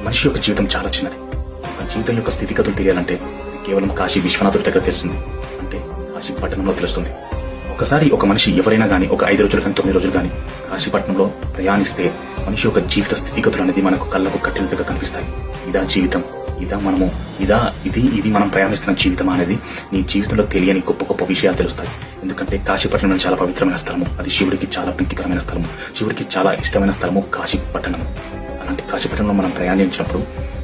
మనిషి యొక్క జీవితం చాలా చిన్నది. ఆ జీవితం యొక్క స్థితిగతులు తెలియాలంటే కేవలం కాశీ విశ్వనాథుడి దగ్గర తెలుస్తుంది, అంటే కాశీపట్నంలో తెలుస్తుంది. ఒకసారి ఒక మనిషి ఎవరైనా కానీ ఒక 5 రోజులు కానీ 9 రోజులు కానీ కాశీపట్నంలో ప్రయాణిస్తే మనిషి యొక్క జీవిత స్థితిగతులు అనేది మనకు కళ్ళకు కట్టినట్టుగా కనిపిస్తాయి. ఇదా జీవితం, ఇదా మనము, ఇది మనం ప్రయాణిస్తున్న జీవితం అనేది నీ జీవితంలో తెలియని గొప్ప గొప్ప విషయాలు తెలుస్తాయి. ఎందుకంటే కాశీపట్నం చాలా పవిత్రమైన స్థలము, అది శివుడికి చాలా ప్రీతికరమైన స్థలము, శివుడికి చాలా ఇష్టమైన స్థలము కాశీపట్టణము. అలాంటి కాశీపట్నంలో మనం ప్రయాణించినప్పుడు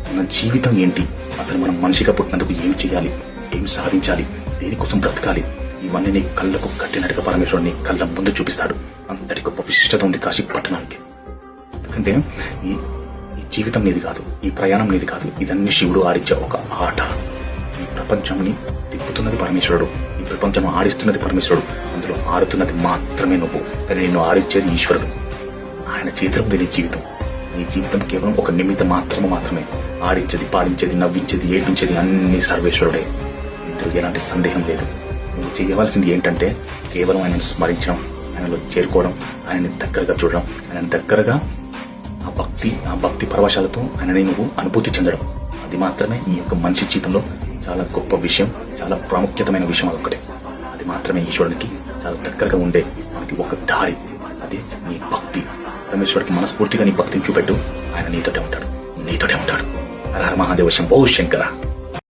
మన జీవితం ఏంటి, అసలు మనం మనిషిగా పుట్టినందుకు ఏం చేయాలి, ఏం సాధించాలి, దేనికోసం బ్రతకాలి, ఇవన్నీ నీ కళ్ళకు కట్టినట్టుగా పరమేశ్వరుడు నీ కళ్ళ ముందు చూపిస్తాడు. అంతటి గొప్ప విశిష్టత ఉంది కాశీపట్టణానికి. ఎందుకంటే ఈ జీవితం నీది కాదు, ఈ ప్రయాణం నీది కాదు, ఇదన్నీ శివుడు ఆడించే ఒక ఆట. ఈ ప్రపంచాన్ని తిప్పుతున్నది పరమేశ్వరుడు, ఈ ప్రపంచం ఆడిస్తున్నది పరమేశ్వరుడు, అందులో ఆడుతున్నది మాత్రమే నువ్వు, కానీ నిన్ను ఆడించేది ఈశ్వరుడు. ఆయన చేతిలో ఉంది నీ జీవితం. నీ జీవితం కేవలం ఒక నిమిత్తం మాత్రమే. ఆడించేది, పాడించేది, నవ్వించేది, ఏడ్పించేది అన్ని సర్వేశ్వరుడే. ఇందులో ఎలాంటి సందేహం లేదు. నువ్వు చేయవలసింది ఏంటంటే కేవలం ఆయనను స్మరించడం, ఆయనలో చేరుకోవడం, ఆయనని దగ్గరగా చూడడం, ఆయన దగ్గరగా ఆ భక్తి పరవశాలతో ఆయనని నువ్వు అనుభూతి చెందడం. అది మాత్రమే ఈ యొక్క మనిషి జీవితంలో చాలా గొప్ప విషయం, చాలా ప్రాముఖ్యతమైన విషయం. అదొకటే. అది మాత్రమే ఈశ్వరునికి చాలా దగ్గరగా ఉండే మనకి ఒక దారి. అది నీ భక్తి. పరమేశ్వరుడికి మనస్ఫూర్తిగా నీ భక్తిని చూపెట్టు, ఆయన నీతోటే ఉంటాడు. హర హర మహాదేవ శంభో శంకర.